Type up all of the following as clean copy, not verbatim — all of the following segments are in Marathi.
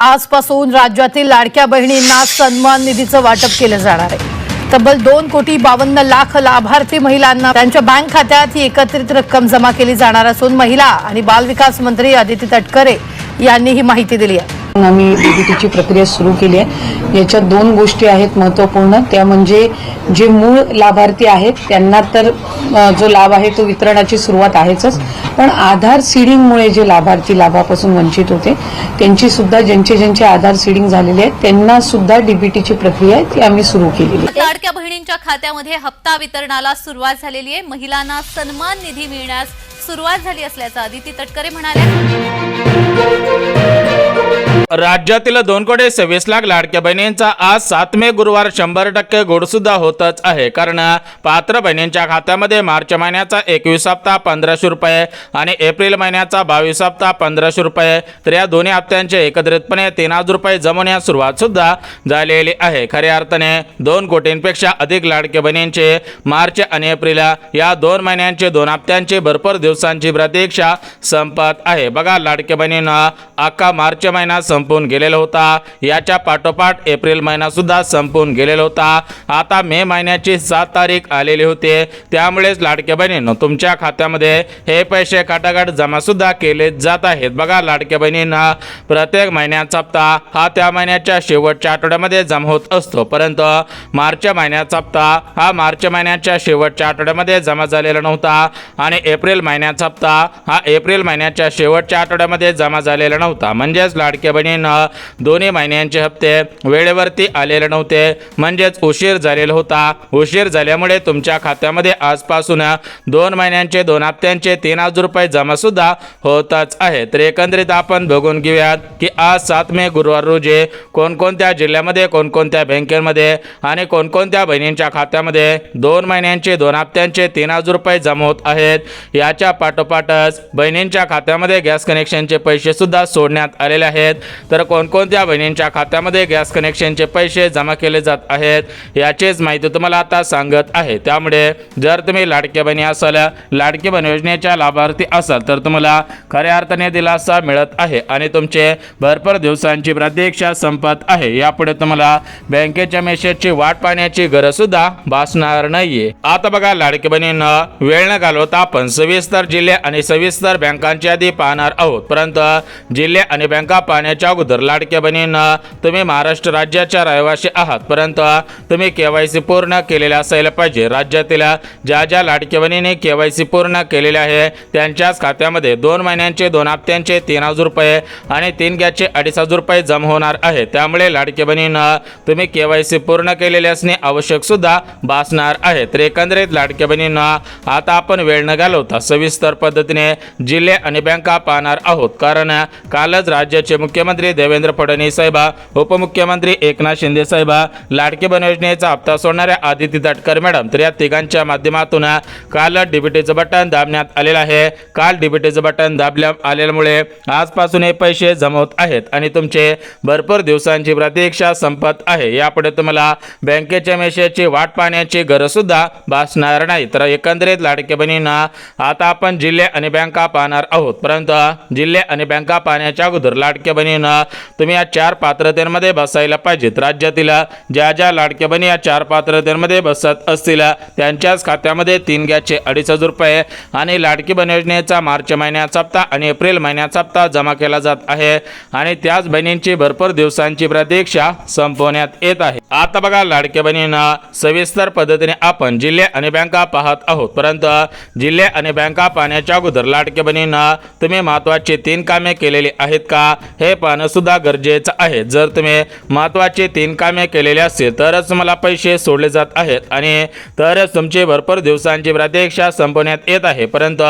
आजपासून राज्यातील लाडक्या बहिणींना सन्मान निधीचं वाटप केलं जाणार आहे। तब्बल 2,52,00,000 लाभार्थी महिलांना त्यांच्या बँक खात्यात ही एकत्रित रक्कम जमा केली जाणार असून महिला आणि बाल विकास मंत्री अदिती तटकरे यांनी ही माहिती दिली आहे। आम्ही डीबीटीची प्रक्रिया सुरू केली आहे। याच्यात दोन गोष्टी आहेत महत्त्वपूर्ण, त्या म्हणजे जे मूळ लाभार्थी आहेत त्यांना तर जो लाभ आहे तो वितरणाची सुरुवात आहेच, पण आधार सीडिंगमुळे जे लाभार्थी लाभापासून वंचित होते त्यांची सुद्धा ज्यांचे आधार सीडिंग झालेले आहेत त्यांना सुद्धा डीबीटीची प्रक्रिया आहे ती आम्ही सुरू केलेली आहे। लाडक्या बहिणींच्या खात्यामध्ये हप्ता वितरणाला सुरुवात झालेली आहे। महिलांना सन्मान निधी मिळण्यास सुरुवात झाली असल्याचं अदिती तटकरे म्हणाले। राज्यातील 2,26,00,000 लाडक्या बहिणींचा आज 7 मे गुरुवार 100% गोड सुद्धा होतच आहे, कारण पात्र बहिणींच्या खात्यामध्ये मार्च महिन्याचा 21 हप्ता 1,500 रुपये आणि एप्रिल महिन्याचा 22 हप्ता 1,500 रुपये, तर या दोन्ही हप्त्यांचे एकत्रितपणे 3,000 रुपये जमवण्यास सुरुवात सुद्धा झालेली आहे। खऱ्या अर्थाने 2 कोटींपेक्षा अधिक लाडक्या बहिणींचे मार्च आणि एप्रिल या 2 महिन्यांचे 2 हप्त्यांचे भरपूर दिवसांची प्रतीक्षा संपत आहे। बघा, लाडक्या बहिणींना अख्खा मार्च महिना संपून गेलेला होता, याच्या पाठोपाठ एप्रिल महिना सुद्धा संपून गेलेला होता। आता मे महिन्याची 7 तारीख आलेली होते, त्यामुळेच लाडक्या बहिणींनो तुमच्या खात्यामध्ये हे पैसे खटाखट जमा सुद्धा केले जात आहेत। बघा, लाडक्या बहिणींना प्रत्येक महिन्याचा हप्ता हा त्या महिन्याच्या शेवटच्या आठवड्यामध्ये जमा होत असतो, परंतु मार्च महिन्याचा हप्ता हा मार्च महिन्याच्या शेवटच्या आठवड्यामध्ये जमा झालेला नव्हता आणि एप्रिल महिन्याचा हप्ता हा एप्रिल महिन्याच्या शेवटच्या आठवड्यामध्ये जमा झालेला नव्हता। म्हणजेच लाडक्या बहिणींना दोन्ही महिन्यांचे हप्ते वेळेवरती आलेले नव्हते, म्हणजेच उशीर झालेला होता। उशीर झाल्यामुळे तुमच्या खात्यामध्ये आजपासून 2 महिन्यांचे 2 हप्त्यांचे 3,000 रुपये जमा सुद्धा होतच आहे। तर एकंदरीत आपण बघून घेऊयात की आज 7 मे गुरुवार रोजी कोणकोणत्या जिल्ह्यामध्ये कोणकोणत्या बँकेमध्ये आणि कोणकोणत्या बहिणींच्या खात्यामध्ये 2 महिन्यांचे 2 हप्त्यांचे 3,000 रुपये जमा होत आहेत। याच्या पाठोपाठच बहिणींच्या खात्यामध्ये गॅस कनेक्शनचे पैसे सुद्धा सोडण्यात आलेले आहेत। तर कोणकोणत्या बहिणींच्या खात्यामध्ये गॅस कनेक्शनचे पैसे जमा केले जात आहेत याचीच माहिती तुम्हाला आता सांगत आहे। त्यामुळे जर तुम्ही लाडक्या बहिणी असाल, लाडकी बहीण योजनेच्या लाभार्थी असाल, तर तुम्हाला खऱ्या अर्थाने दिलासा मिळत आहे आणि तुमचे भरपूर दिवसांची प्रतीक्षा संपत आहे। यापुढे तुम्हाला बँकेच्या मेसेजची वाट पाहण्याची गरज सुद्धा भासणार नाहीये। आता बघा, लाडकी बहिणींना वेळ न घालवता आपण सविस्तर जिल्हे आणि सविस्तर बँकांची यादी पाहणार आहोत, परंतु जिल्हे आणि बँका पाहण्याच्या अगोदर लाडक्या बहिणींना तुम्ही महाराष्ट्र राज्याच्या रहिवासी आहात, परंतु तुम्ही केवायसी पूर्ण केलेले असायला पाहिजे। राज्यातील ज्या लाडक्या बहिणींनी केवायसी पूर्ण केलेले आहे त्यांच्याच खात्यामध्ये 2 महिन्यांचे 2 हप्त्यांचे 3,000 रुपये आणि 3 गॅसचे 2,500 रुपये जमा होणार आहे। त्यामुळे लाडक्या बहिणींना तुम्ही केवायसी पूर्ण केलेले असणे आवश्यक सुद्धा भासणार आहे। तर एकंदरीत लाडक्या बहिणींना आता आपण वेळ न घालवता सविस्तर पद्धतीने जिल्हे आणि बँका पाहणार आहोत, कारण कालच राज्याचे मुख्यमंत्री देवेंद्र फडणवीस साहेब, उपमुख्यमंत्री एकनाथ शिंदे साहेब, लाडकी बहीण योजनेचा हप्ता सोडणाऱ्या अदिती तटकरे मॅडम, तर या तिघांच्या माध्यमातून काल डीबीटीचं बटन दाबण्यात आलेलं आहे। काल डीबीटीचं बटन दाबण्यात आल्यामुळे आजपासून हे पैसे जमा होत आहेत आणि तुमचे भरपूर दिवसांची प्रतीक्षा संपत आहे। यापुढे तुम्हाला बँकेच्या मेसेजची वाट पाहण्याची गरज सुद्धा भासणार नाही। तर एकंदरीत लाडक्या बहिणींना आता आपण जिल्हे आणि बँका पाहणार आहोत, परंतु जिल्हे आणि बँका पाहण्याच्या अगोदर लाडक्या बहिणींना तुम्ही या 4 पात्रतेमध्ये बसायला पाहिजेत। राज्यातील ज्या लाडक्या बहिणी या 4 पात्रतेमध्ये बसत असतील त्यांच्याच खात्यामध्ये 3 गॅसचे 2,500 रुपये आणि लाडकी बहीण योजनेचा मार्च महिन्याचा हप्ता आणि एप्रिल महिन्याचा हप्ता जमा केला जात आहे आणि त्याच बहिणींची भरपूर दिवसांची प्रतीक्षा संपवण्यात येत आहे। आता बघा, लाडक्या बहिणींना सविस्तर पद्धतीने आपण जिल्हे आणि बँका पाहत आहोत, परंतु जिल्हे आणि बँका पाहण्याच्या अगोदर लाडक्या बहिणींना तुम्ही महत्त्वाची 3 कामे केलेली आहेत का हे पाहणं सुद्धा गरजेचं आहे। जर तुम्ही महत्त्वाची 3 कामे केलेली असतील तरच तुम्हाला पैसे सोडले जात आहेत आणि तरच तुमची भरपूर दिवसांची प्रतीक्षा संपवण्यात येत आहे, परंतु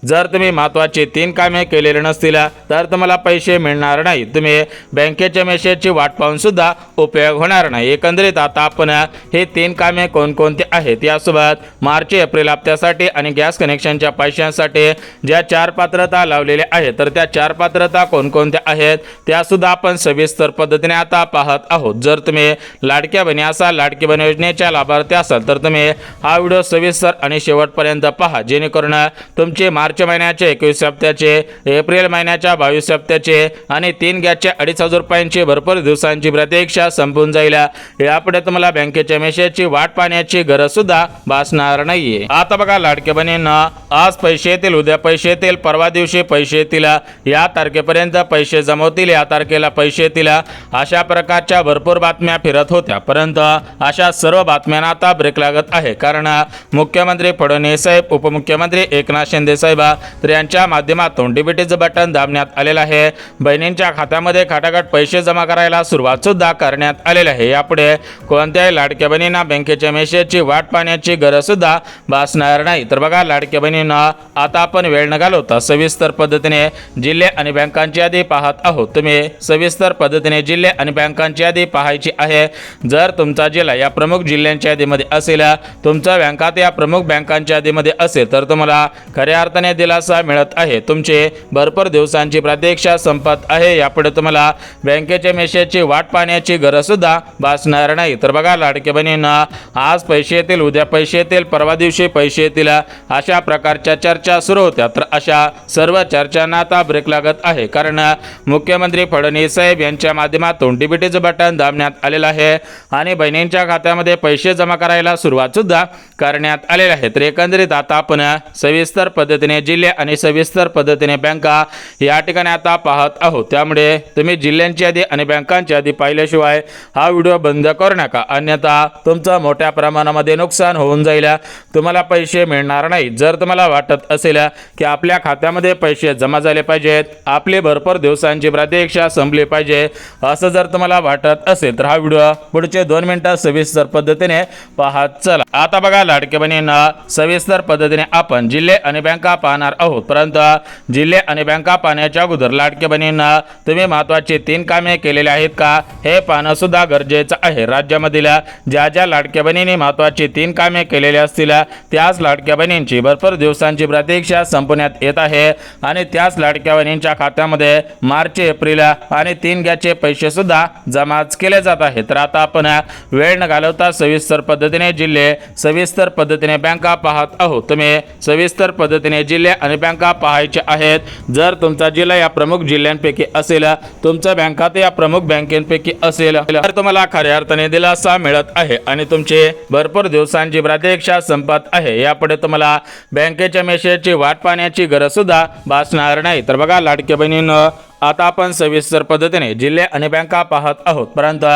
जर तुम्ही महत्त्वाची 3 कामे केलेली नसतील तर तुम्हाला पैसे मिळणार नाही। तुम्ही बँकेच्या मेसेजची वाट पाहून सुद्धा उपयोग होणार नाही। एकंदरीत आता आपण हे 3 कामे कोणकोणती आहेत यासोबत मार्च एप्रिल हप्त्यासाठी आणि गॅस कनेक्शनच्या पैशांसाठी पैशांसाठी ज्या 4 पात्रता लावलेल्या आहेत तर त्या 4 पात्रता कोणकोणत्या आहेत त्या सुद्धा आपण सविस्तर पद्धतीने आता पाहत आहोत. जर तुम्ही लाडक्या बहिणी असाल, लाडकी बहीण योजनेच्या लाभार्थी असाल तर तुम्ही हा व्हिडिओ सविस्तर आणि शेवटपर्यंत पहा, जेणेकरून तुमचे मार्च महिन्याचे 21 हप्त्याचे, एप्रिल महिन्याच्या 22 हप्त्याचे आणि 3 गॅसच्या 2,500 रुपयांची भरपूर दिवसांची प्रतीक्षा संपून जाईल. यापुढे तुम्हाला बँकेच्या मेसेजची वाट पाहण्याची गरज सुद्धा भासणार नाहीये. आता बघा लाडक्या बहिणींना आज पैसे येतील, उद्या पैसे येतील, परवा दिवशी पैसे येतील, या तारखेपर्यंत पैसे जमवतील, या तारखेला पैसे येतील, अशा प्रकारच्या भरपूर बातम्या फिरत होत्या. परंतु अशा सर्व बातम्यांना आता ब्रेक लागत आहे, कारण मुख्यमंत्री फडणवीस साहेब, उपमुख्यमंत्री एकनाथ शिंदे साहेब तर यांच्या माध्यमातून डीबीटीचं बटन दाबण्यात आलेलं आहे. बहिणींच्या खात्यामध्ये खटाखट पैसे जमा करायला सुरुवात सुद्धा करण्यात आलेली आहे. यापुढे कोणत्याही लाडक्या बहिणींना बँकेच्या मेसेजची वाट पाहण्याची गरज सुद्धा भासणार नाही. तर बघा लाडक्या बहिणींना आता आपण वेळ न घालवता सविस्तर पद्धतीने जिल्हे आणि बँकांची यादी पाहत आहोत. तुम्ही सविस्तर पद्धतीने जिल्हे आणि बँकांची यादी पाहायची आहे. जर तुमचा जिल्हा या प्रमुख जिल्ह्यांच्या यादीमध्ये असेल, तुमचा बँक खाता या प्रमुख बँकांच्या यादीमध्ये असेल तर तुम्हाला खऱ्या अर्थाने दिलासा मिळत आहे. तुमचे भरपूर दिवसांची प्रतीक्षा संपत आहे. यापुढे तुम्हाला बँकेच्या मेसेजची वाट पाहण्याची गरज सुद्धा भासणार नाही. तर बघा लाडक्या बहिणींना आज पैसे येतील, उद्या पैसे येतील, परवा दिवशी पैसे येतील, अशा प्रकारच्या चर्चा सुरू होत्या. तर अशा सर्व चर्चांना आता ब्रेक लागत आहे, कारण मुख्यमंत्री फडणवीस साहेब यांच्या माध्यमातून डीबीटीचं बटन दाबण्यात आलेलं आहे आणि बहिणींच्या खात्यामध्ये पैसे जमा करायला सुरुवात सुद्धा करण्यात आलेली आहे. तर एकंदरीत आता आपण सविस्तर पद्धतीने जिल्हे आणि सविस्तर पद्धतीने बँका या ठिकाणी आता पाहत आहोत. त्यामुळे तुम्ही जिल्ह्यांची यादी आणि बँकांची यादी पाहिल्याशिवाय हा व्हिडिओ बंद करू नका, अन्यथा तुमचं मोठ्या प्रमाणामध्ये नुकसान होऊन जाईल, तुम्हाला पैसे मिळणार नाही. जर तुम्हाला वाटत असेल की आपल्या खात्यामध्ये पैसे जमा झाले पाहिजेत, आपली भरपूर दिवसांची प्रतीक्षा संपली पाहिजे, असं जर तुम्हाला वाटत असेल तर हा व्हिडिओ पुढचे 2 मिनिटं सविस्तर पद्धतीने पाहत चला. आता बघा लाडक्या बहिणींना सविस्तर पद्धतीने आपण जिल्हे आणि बँका पाहणार आहोत. परंतु जिल्हे आणि बँका पाहण्याच्या अगोदर लाडक्या बहिणींना तुम्ही महत्त्वाचे 3 कामे केलेले आहेत का हे पाहणं सुद्धा गरजेचं आहे. राज्यामधील ज्या ज्या लाडक्या बहिणींनी महत्त्वाची 3 कामे केलेली असतील त्याच लाडक्या बहिणींची भरपूर दिवसांची प्रतीक्षा संपण्यात येत आहे आणि त्याच लाडक्या बहिणींच्या खात्यामध्ये मार्च, एप्रिल आणि 3 गॅसचे पैसे सुद्धा जमाच केले जात आहेत. तर आता आपण वेळ न घालवता सविस्तर पद्धतीने जिल्हे, सविस्तर पद्धतीने बँका पाहत आहोत. तुम्ही सविस्तर पद्धतीने जिल्हे आणि बँका पाहायचे आहेत. जर तुमचा जिल्हा या प्रमुख जिल्ह्यांपैकी असेल, तुमचं बँक खाते या प्रमुख बँकेपैकी असेल तर तुम्हाला खऱ्या अर्थाने दिलासा मिळत आहे आणि तुमचे भरपूर दिवसांची प्रतीक्षा संपत आहे. यापुढे तुम्हाला बँकेच्या मेसेजची वाट पाहण्याची गरज सुद्धा भासणार नाही. तर बघा लाडक्या बहिणींनो, आता आपण सविस्तर पद्धतीने जिल्हे आणि बँका पाहत आहोत. परंतु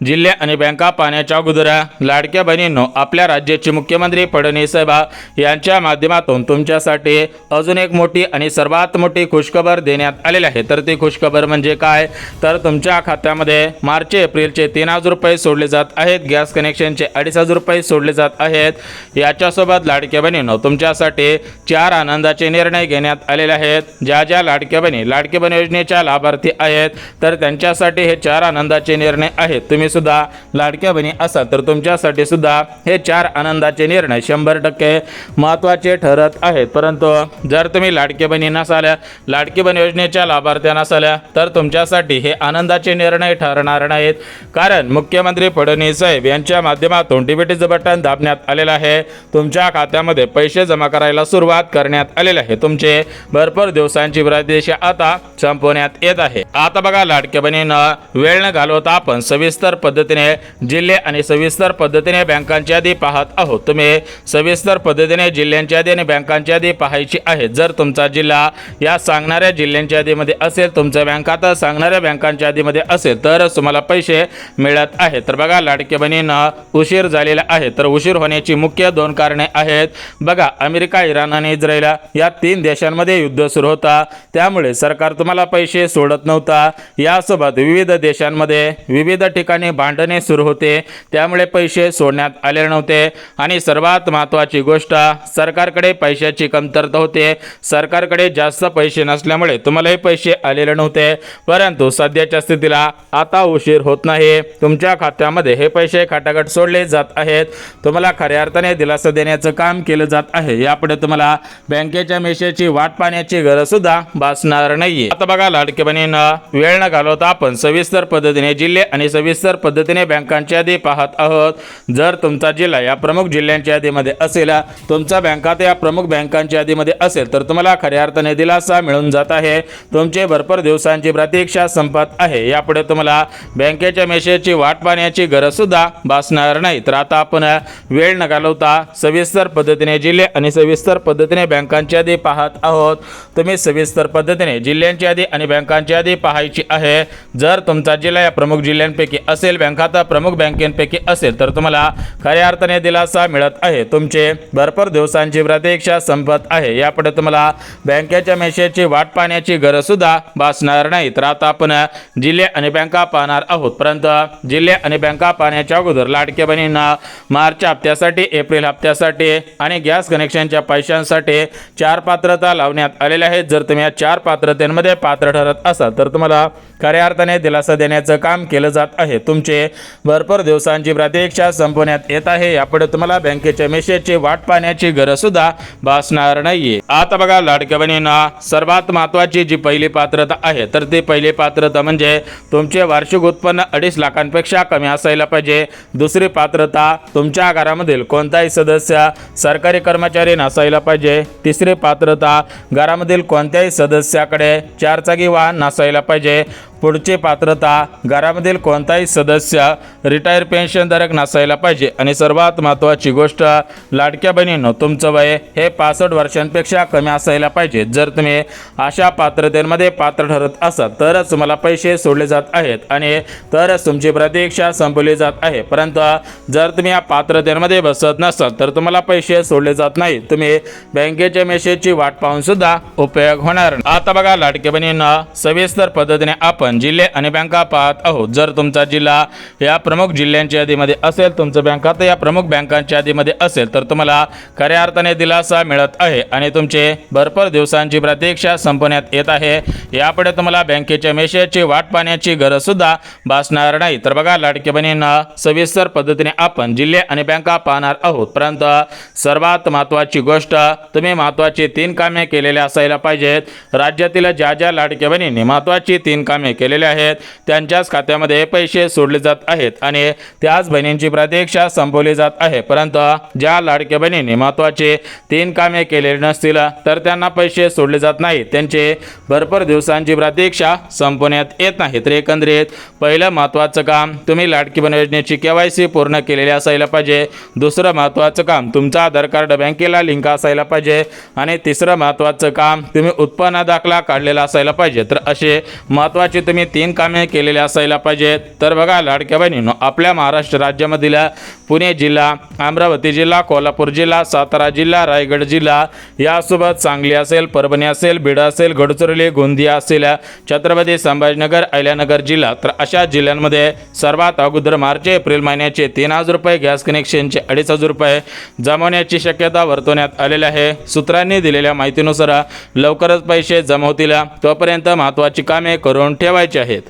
जिल्हे आणि बँका पाहण्याच्या अगोदर लाडक्या बहिणींनो, आपल्या राज्याचे मुख्यमंत्री फडणवीस साहेब यांच्या माध्यमातून तुमच्यासाठी अजून एक मोठी आणि सर्वात मोठी खुशखबर देण्यात आलेली आहे. तर ती खुशखबर म्हणजे काय, तर तुमच्या खात्यामध्ये मार्च, एप्रिलचे 3,000 रुपये सोडले जात आहेत, गॅस कनेक्शनचे 2,500 रुपये सोडले जात आहेत. याच्यासोबत लाडक्या बहिणींनो, तुमच्यासाठी 4 आनंदाचे निर्णय घेण्यात आलेले आहेत. ज्या ज्या लाडक्या बहिणी लाडकी बहीण योजनेच्या लाभार्थी आहेत तर त्यांच्यासाठी हे 4 आनंदाचे निर्णय आहेत. तुम्ही सुद्धा लाडक्या बहिणी असाल तर तुमच्यासाठी सुद्धा हे 4 आनंदाचे निर्णय 100% महत्त्वाचे ठरत आहेत. परंतु जर तुम्ही लाडक्या बहिणी नसाल, लाडकी बहीण योजनेच्या लाभार्थी नसाल तर तुमच्यासाठी हे आनंदाचे निर्णय ठरणार नाहीत, कारण मुख्यमंत्री फडणवीस साहेब यांच्या माध्यमातून डीबीटीचं बटन दाबण्यात आलेलं आहे. तुमच्या खात्यामध्ये पैसे जमा करायला सुरुवात करण्यात आलेली आहे. तुमचे भरपूर दिवसांची प्रतीक्षा आता संपवण्यात येत आहे. आता बघा लाडक्या बहिणींना, वेळ न घालवता आपण सविस्तर पद्धतीने जिल्हे आणि सविस्तर पद्धतीने बँकांची यादी पाहत आहोत. तुम्ही सविस्तर पद्धतीने जिल्ह्यांची यादी आणि बँकांची यादी पाहायची आहे. जर तुमचा जिल्हा या सांगणाऱ्या जिल्ह्यांच्या यादीमध्ये असेल, तुमचं बँक खातं सांगणाऱ्या बँकांच्या यादीमध्ये असेल तरच तुम्हाला पैसे मिळत आहेत. तर बघा लाडक्या बहिणींना, उशीर झालेला आहे. तर उशीर होण्याची मुख्य 2 कारणे आहेत. बघा, अमेरिका, इराण आणि इस्रायल या 3 देशांमध्ये युद्ध सुरू होता, त्यामुळे सरकार तुम्हाला पैसे पैसे सोडत नव्हता. यासोबत विविध देशांमध्ये विविध ठिकाणी भांडणे सुरू होते, त्यामुळे पैसे सोडण्यात आले नव्हते. आणि सर्वात महत्त्वाची गोष्ट, सरकारकडे पैशाची कमतरता होते. सरकारकडे जास्त पैसे नसल्यामुळे तुम्हाला हे पैसे आलेले नव्हते. परंतु सध्याच्या स्थितीला आता उशीर होत नाही. तुमच्या खात्यामध्ये हे पैसे खटाखट सोडले जात आहेत. तुम्हाला खऱ्या अर्थाने दिलासा देण्याचं काम केलं जात आहे. यापुढे तुम्हाला बँकेच्या मेसेजची वाट पाहण्याची गरज सुद्धा भासणार नाहीये. आता बघा लाडक्या बहिणींना, वेळ न घालवता आपण सविस्तर पद्धतीने जिल्हे आणि सविस्तर पद्धतीने बँकांची यादी पाहत आहोत. जर तुमचा जिल्हा या प्रमुख जिल्ह्यांच्या यादीमध्ये असेल, तुमचा बँक खाता या प्रमुख बँकांच्या यादीमध्ये असेल, तर तुम्हाला खऱ्या अर्थाने दिलासा मिळून जात आहे. तुमचे भरपूर दिवसांची प्रतीक्षा संपत आहे. यापुढे तुम्हाला बँकेच्या मेसेजची वाट पाहण्याची गरज सुद्धा भासणार नाही. तर आता आपण वेळ न घालवता सविस्तर पद्धतीने जिल्हे आणि सविस्तर पद्धतीने बँकांची यादी पाहत आहोत. तुम्ही सविस्तर पद्धतीने जिल्ह्यांची यादी आणि बँकांची यादी पाहायची आहे. जर तुमचा जिल्हा या प्रमुख जिल्ह्यांपैकी असेल, बँक खाता प्रमुख बँकेपैकी असेल, तर तुम्हाला खऱ्या अर्थाने दिलासा मिळत आहे. तुमचे भरपूर दिवसांची प्रतीक्षा संपत आहे. यापुढे तुम्हाला बँकेच्या मेसेजची वाट पाहण्याची गरज सुद्धा भासणार नाही. तर आता आपण जिल्हे आणि बँका पाहणार आहोत. परंतु जिल्हे आणि बँका पाहण्याच्या अगोदर लाडक्या बहिणींना मार्च हप्त्यासाठी, एप्रिल हप्त्यासाठी आणि गॅस कनेक्शनच्या पैशांसाठी 4 पात्रता लावण्यात आलेल्या आहेत. जर तुम्ही या 4 पात्रतेमध्ये पात्र ठरत असाल, तर तुम्हाला खऱ्या अर्थाने दिलासा देण्याचं काम केलं जात आहे. तुमचे भरपूर दिवसांची प्रतीक्षा संपवण्यात येत आहे. यापुढे तुम्हाला बँकेच्या मेसेजची वाट पाहण्याची गरज सुद्धा भासणार नाहीये. आता बघा लाडक्या बहिणींना, सर्वात महत्त्वाची जी पहिली पात्रता आहे, तर ती पहिली पात्रता म्हणजे तुमचे वार्षिक उत्पन्न 2.5 लाखांपेक्षा कमी असायला पाहिजे. दुसरी पात्रता, तुमच्या घरामधील कोणताही सदस्य सरकारी कर्मचारी नसायला पाहिजे. तिसरी पात्रता, घरामधील कोणत्याही सदस्याकडे 4 चाकी वाहन नसायला पाहिजे. पुढची पात्रता, घरामधील कोणताही सदस्य रिटायर पेन्शनधारक नसायला पाहिजे. आणि सर्वात महत्त्वाची गोष्ट लाडक्या बहिणींनो, तुमचं वय हे 65 वर्षांपेक्षा कमी असायला पाहिजे. जर तुम्ही अशा पात्रतेमध्ये पात्र ठरत असाल, तरच तुम्हाला पैसे सोडले जात आहेत आणि तरच तुमची प्रतीक्षा संपवली जात आहे. परंतु जर तुम्ही या पात्रतेमध्ये बसत नसाल, तर तुम्हाला पैसे सोडले जात नाही. तुम्ही बँकेच्या मेसेजची वाट पाहून सुद्धा उपयोग होणार नाही. आता बघा लाडक्या बहिणींना, सविस्तर पद्धतीने आपण जिल्हे आणि बँका पाहत आहोत. जर तुमचा जिल्हा या प्रमुख जिल्ह्यांच्या यादीमध्ये असेल, तुमचं बँक खातं या प्रमुख बँकांच्या यादीमध्ये असेल, तर तुम्हाला खऱ्या अर्थाने दिलासा मिळत आहे आणि तुमचे भरपूर दिवसांची प्रतीक्षा संपवण्यात येत आहे. यापुढे तुम्हाला बँकेच्या मेसेजची वाट पाहण्याची गरज सुद्धा भासणार नाही. तर बघा लाडक्या बहिणींना, सविस्तर पद्धतीने आपण जिल्हे आणि बँका पाहणार आहोत. परंतु सर्वात महत्त्वाची गोष्ट, तुम्ही महत्त्वाची 3 कामे केलेले असायला पाहिजेत. राज्यातील ज्या ज्या लाडक्या बहिणींनी महत्त्वाची 3 कामे केलेले आहेत, त्यांच्याच खात्यामध्ये पैसे सोडले जात आहेत आणि त्याच बहिणींची प्रतीक्षा संपवली जात आहे. परंतु ज्या लाडक्या बहिणींनी महत्त्वाचे 3 कामे केलेले नसतील, तर त्यांना पैसे सोडले जात नाहीत. त्यांचे भरपूर दिवसांची प्रतीक्षा संपवण्यात येत नाही. तर एकंदरीत पहिलं महत्त्वाचं काम, तुम्ही लाडकी बहीण योजनेची KYC पूर्ण केलेली असायला पाहिजे. दुसरं महत्त्वाचं काम, तुमचा आधार कार्ड बँकेला लिंक असायला पाहिजे. आणि तिसरं महत्त्वाचं काम, तुम्ही उत्पन्न दाखला काढलेला असायला पाहिजे. तर असे महत्त्वाचे तुम्ही 3 कामे केलेले असायला पाहिजेत. तर बघा लाडक्या बहिणींनो, आपल्या महाराष्ट्र राज्यामधील पुणे जिल्हा, अमरावती जिल्हा, कोल्हापूर जिल्हा, सातारा जिल्हा, रायगड जिल्हा, यासोबत सांगली असेल, परभणी असेल, बीड असेल, गडचिरोली, गोंदिया असेल, छत्रपती संभाजीनगर, अहिल्यानगर जिल्हा, तर अशा जिल्ह्यांमध्ये सर्वात अगोदर मार्च एप्रिल महिन्याचे 3,000 रुपये, गॅस कनेक्शनचे 2,500 रुपये जमवण्याची शक्यता वर्तवण्यात आलेली आहे. सूत्रांनी दिलेल्या माहितीनुसार लवकरच पैसे जमवतील. तोपर्यंत महत्त्वाची कामे करून ठेवायची आहेत.